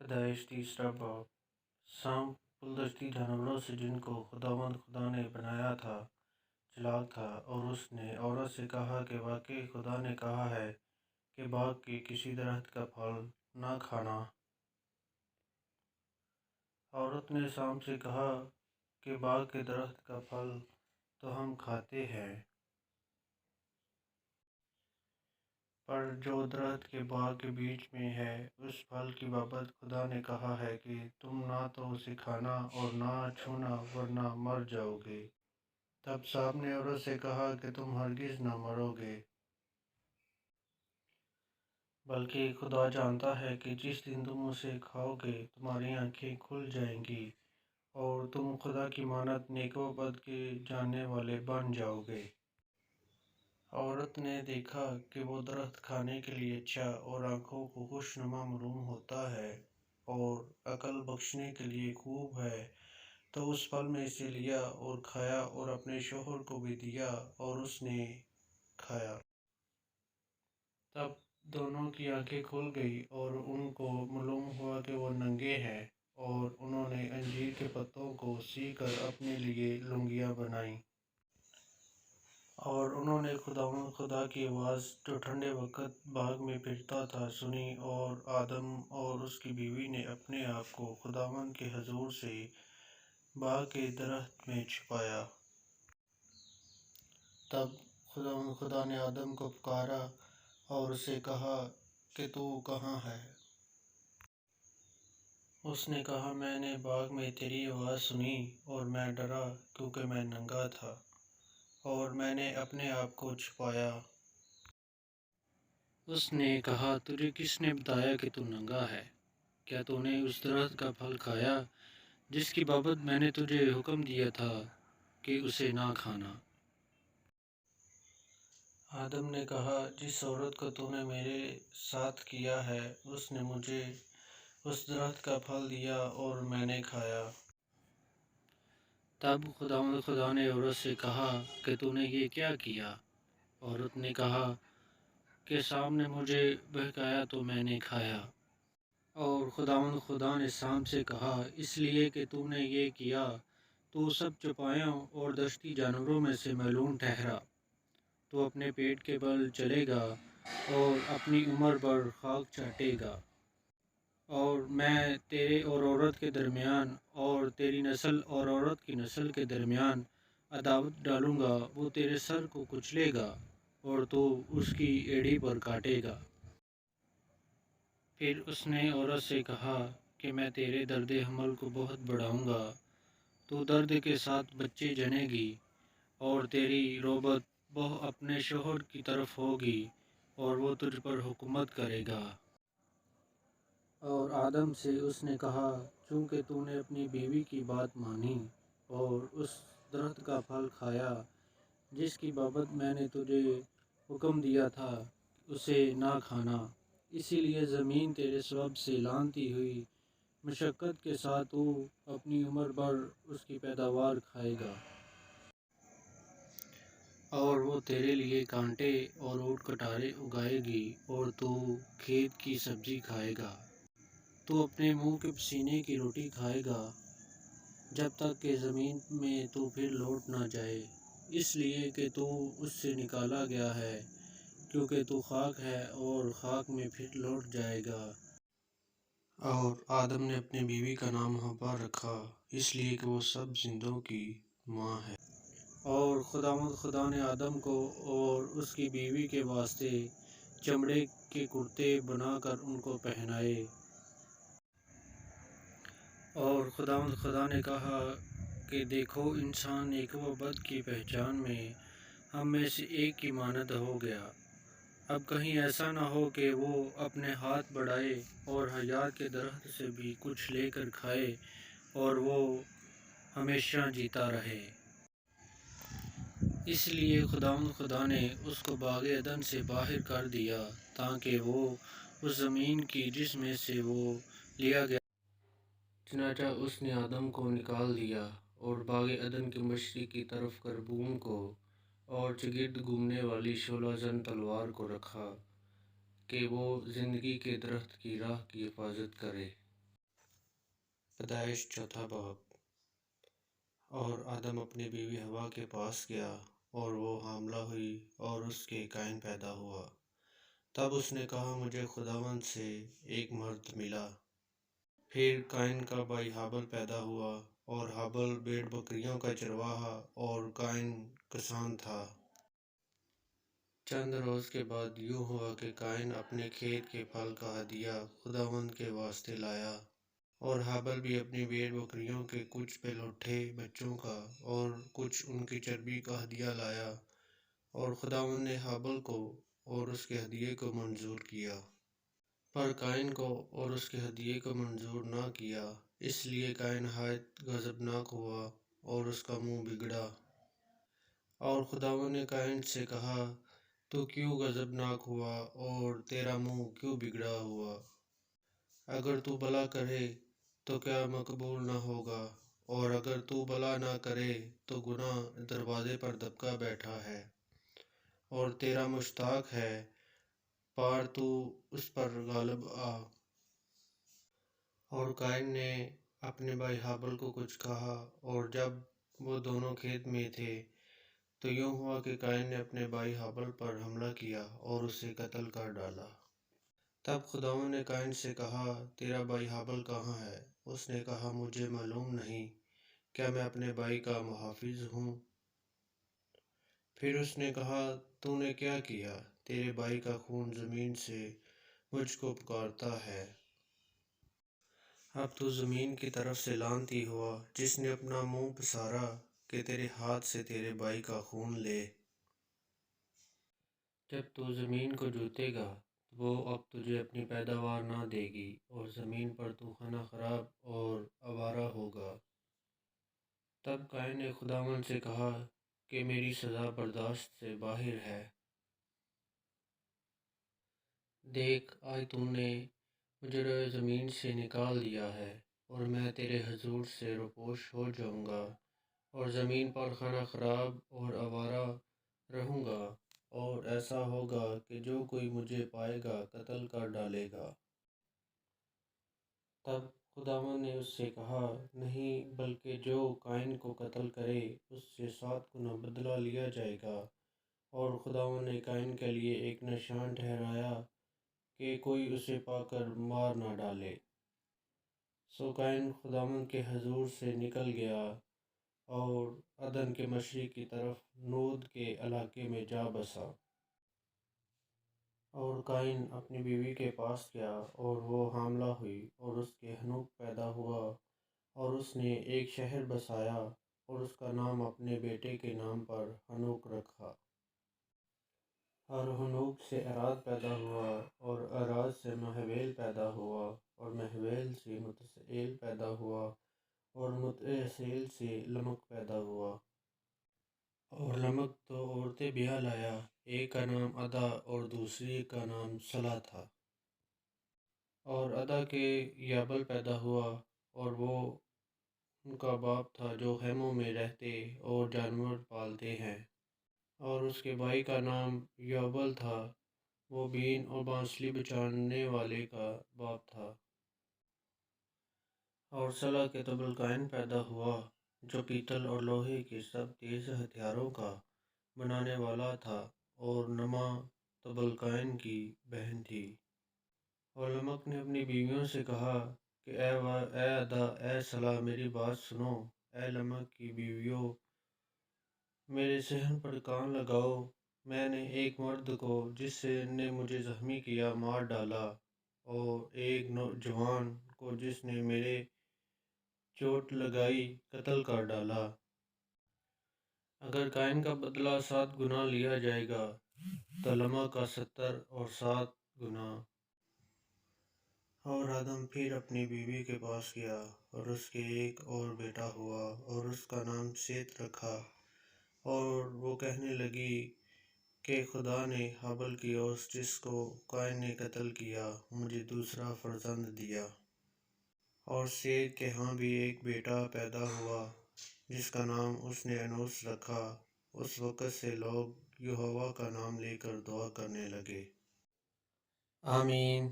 پیدائش تیسرا باب۔ سانپ پلدستی جانوروں سے جن کو خداوند خدا نے بنایا تھا چالاک تھا، اور اس نے عورت سے کہا کہ واقعی خدا نے کہا ہے کہ باغ کے کسی درخت کا پھل نہ کھانا۔ عورت نے سانپ سے کہا کہ باغ کے درخت کا پھل تو ہم کھاتے ہیں، پر جو درخت کے باغ کے بیچ میں ہے اس پھل کی بابت خدا نے کہا ہے کہ تم نہ تو اسے کھانا اور نہ چھونا ورنہ مر جاؤ گے۔ تب سانپ نے عورت سے کہا کہ تم ہرگز نہ مرو گے، بلکہ خدا جانتا ہے کہ جس دن تم اسے کھاؤ گے تمہاری آنکھیں کھل جائیں گی اور تم خدا کی مانند نیک و بد کے جاننے والے بن جاؤ گے۔ عورت نے دیکھا کہ وہ درخت کھانے کے لیے اچھا اور آنکھوں کو خوشنما معلوم ہوتا ہے اور عقل بخشنے کے لیے خوب ہے، تو اس پھل میں سے لیا اور کھایا اور اپنے شوہر کو بھی دیا اور اس نے کھایا۔ تب دونوں کی آنکھیں کھل گئی اور ان کو معلوم ہوا کہ وہ ننگے ہیں، اور انہوں نے انجیر کے پتوں کو سی کر اپنے لیے لنگیاں بنائیں۔ اور انہوں نے خداوند خدا کی آواز جو ٹھنڈے وقت باغ میں پھرتا تھا سنی، اور آدم اور اس کی بیوی نے اپنے آپ کو خداوند کے حضور سے باغ کے درخت میں چھپایا۔ تب خداوند خدا نے آدم کو پکارا اور اسے کہا کہ تو کہاں ہے؟ اس نے کہا میں نے باغ میں تیری آواز سنی اور میں ڈرا کیونکہ میں ننگا تھا اور میں نے اپنے آپ کو چھپایا۔ اس نے کہا تجھے کس نے بتایا کہ تو ننگا ہے؟ کیا تو نے اس درخت کا پھل کھایا جس کی بابت میں نے تجھے حکم دیا تھا کہ اسے نہ کھانا؟ آدم نے کہا جس عورت کو تو نے میرے ساتھ کیا ہے اس نے مجھے اس درخت کا پھل دیا اور میں نے کھایا۔ تب خداوند خدا نے عورت سے کہا کہ تو نے یہ کیا کیا؟ عورت نے کہا کہ سانپ نے مجھے بہکایا تو میں نے کھایا۔ اور خداوند خدا نے سانپ سے کہا اس لیے کہ تو نے یہ کیا تو سب چوپایوں اور دشتی جانوروں میں سے ملعون ٹھہرا، تو اپنے پیٹ کے بل چلے گا اور اپنی عمر بھر خاک چاٹے گا۔ اور میں تیرے اور عورت کے درمیان اور تیری نسل اور عورت کی نسل کے درمیان عداوت ڈالوں گا، وہ تیرے سر کو کچلے گا اور تو اس کی ایڑی پر کاٹے گا۔ پھر اس نے عورت سے کہا کہ میں تیرے درد حمل کو بہت بڑھاؤں گا، تو درد کے ساتھ بچے جنے گی، اور تیری رغبت اپنے شوہر کی طرف ہوگی اور وہ تجھ پر حکومت کرے گا۔ اور آدم سے اس نے کہا چونکہ تو نے اپنی بیوی کی بات مانی اور اس درخت کا پھل کھایا جس کی بابت میں نے تجھے حکم دیا تھا اسے نہ کھانا، اسی لیے زمین تیرے سبب سے لعنتی ہوئی، مشقت کے ساتھ تو اپنی عمر بھر اس کی پیداوار کھائے گا۔ اور وہ تیرے لیے کانٹے اور اونٹ کٹارے اگائے گی اور تو کھیت کی سبزی کھائے گا۔ تو اپنے منہ کے پسینے کی روٹی کھائے گا جب تک کہ زمین میں تو پھر لوٹ نہ جائے، اس لیے کہ تو اس سے نکالا گیا ہے، کیونکہ تو خاک ہے اور خاک میں پھر لوٹ جائے گا۔ اور آدم نے اپنی بیوی کا نام حوا رکھا، اس لیے کہ وہ سب زندوں کی ماں ہے۔ اور خداوند خدا نے آدم کو اور اس کی بیوی کے واسطے چمڑے کے کرتے بنا کر ان کو پہنائے۔ اور خداوند خدا نے کہا کہ دیکھو انسان نیک و بد کی پہچان میں ہم میں سے ایک کی مانند ہو گیا، اب کہیں ایسا نہ ہو کہ وہ اپنے ہاتھ بڑھائے اور حیات کے درخت سے بھی کچھ لے کر کھائے اور وہ ہمیشہ جیتا رہے۔ اس لیے خداوند خدا نے اس کو باغ عدن سے باہر کر دیا تاکہ وہ اس زمین کی جس میں سے وہ لیا گیا، چنانچہ اس نے آدم کو نکال دیا اور باغ عدن کے مشرق کی طرف کربوم کو اور چگرد گھومنے والی شعلہ زن تلوار کو رکھا کہ وہ زندگی کے درخت کی راہ کی حفاظت کرے۔ پیدائش چوتھا باب۔ اور آدم اپنی بیوی ہوا کے پاس گیا اور وہ حاملہ ہوئی اور اس کے قائن پیدا ہوا۔ تب اس نے کہا مجھے خداوند سے ایک مرد ملا۔ پھر قائن کا بھائی حابل پیدا ہوا اور حابل بھیڑ بکریوں کا چرواہا اور قائن کسان تھا۔ چند روز کے بعد یوں ہوا کہ قائن اپنے کھیت کے پھل کا ہدیہ خداوند کے واسطے لایا، اور حابل بھی اپنی بھیڑ بکریوں کے کچھ پلوٹھے بچوں کا اور کچھ ان کی چربی کا ہدیہ لایا، اور خداوند نے حابل کو اور اس کے ہدیے کو منظور کیا۔ پر قائن کو اور اس کے ہدیے کو منظور نہ کیا، اس لیے قائن نہایت غضبناک ہوا اور اس کا منہ بگڑا۔ اور خداوند نے قائن سے کہا تو کیوں غضبناک ہوا اور تیرا منہ کیوں بگڑا ہوا؟ اگر تو بھلا کرے تو کیا مقبول نہ ہوگا، اور اگر تو بھلا نہ کرے تو گناہ دروازے پر دبکا بیٹھا ہے اور تیرا مشتاق ہے، پار تو اس پر غالب آ۔ اور قائن نے اپنے بھائی حابل کو کچھ کہا، اور جب وہ دونوں کھیت میں تھے تو یوں ہوا کہ قائن نے اپنے بھائی حابل پر حملہ کیا اور اسے قتل کر ڈالا۔ تب خداوند نے قائن سے کہا تیرا بھائی حابل کہاں ہے؟ اس نے کہا مجھے معلوم نہیں، کیا میں اپنے بھائی کا محافظ ہوں؟ پھر اس نے کہا تو نے کیا کیا؟ تیرے بھائی کا خون زمین سے مجھ کو پکارتا ہے۔ اب تو زمین کی طرف سے لعنتی ہوا جس نے اپنا منہ پسارا کہ تیرے ہاتھ سے تیرے بھائی کا خون لے۔ جب تو زمین کو جوتے گا وہ اب تجھے اپنی پیداوار نہ دے گی، اور زمین پر تو خانہ خراب اور آوارہ ہوگا۔ تب قائن نے خداوند سے کہا کہ میری سزا برداشت سے باہر ہے۔ دیکھ آج تو نے مجھے روئے زمین سے نکال دیا ہے، اور میں تیرے حضور سے روپوش ہو جاؤں گا، اور زمین پر خانہ خراب اور آوارہ رہوں گا، اور ایسا ہوگا کہ جو کوئی مجھے پائے گا قتل کر ڈالے گا۔ تب خداوند نے اس سے کہا نہیں، بلکہ جو قائن کو قتل کرے اس سے 7 گنا بدلہ لیا جائے گا۔ اور خداوند نے قائن کے لیے ایک نشان ٹھہرایا کہ کوئی اسے پا کر مار نہ ڈالے۔ سو قائن خداوند کے حضور سے نکل گیا اور عدن کے مشرق کی طرف نود کے علاقے میں جا بسا۔ اور قائن اپنی بیوی کے پاس گیا اور وہ حاملہ ہوئی اور اس کے حنوک پیدا ہوا، اور اس نے ایک شہر بسایا اور اس کا نام اپنے بیٹے کے نام پر حنوک رکھا۔ اور حنوک سے اراد پیدا ہوا، اور اراد سے مہویل پیدا ہوا، اور مہویل سے متسائل پیدا ہوا، اور متسائل سے لمک پیدا ہوا۔ اور لمک تو عورتیں بیاہ لایا، ایک کا نام ادا اور دوسری کا نام سلا تھا۔ اور ادا کے یابل پیدا ہوا، اور وہ ان کا باپ تھا جو خیموں میں رہتے اور جانور پالتے ہیں۔ اور اس کے بھائی کا نام یوبل تھا، وہ بین اور بانسلی بجانے والے کا باپ تھا۔ اور سلا کے تبل قائن پیدا ہوا جو پیتل اور لوہے کے سب تیز ہتھیاروں کا بنانے والا تھا، اور نما تبل قائن کی بہن تھی۔ اور لمک نے اپنی بیویوں سے کہا کہ اے ادا اے سلا میری بات سنو، اے لمک کی بیویوں میرے صحن پر کان لگاؤ، میں نے ایک مرد کو جس نے مجھے زخمی کیا مار ڈالا، اور ایک جوان کو جس نے میرے چوٹ لگائی قتل کر ڈالا۔ اگر قائن کا بدلہ 7 گنا لیا جائے گا تو لمک کا 70 اور 7 گنا۔ اور آدم پھر اپنی بیوی کے پاس گیا، اور اس کے ایک اور بیٹا ہوا اور اس کا نام سیت رکھا۔ اور وہ کہنے لگی کہ خدا نے حابل کی اوس جس کو قائن نے قتل کیا مجھے دوسرا فرزند دیا۔ اور سیت کے ہاں بھی ایک بیٹا پیدا ہوا جس کا نام اس نے انوس رکھا۔ اس وقت سے لوگ یہوہ کا نام لے کر دعا کرنے لگے۔ آمین۔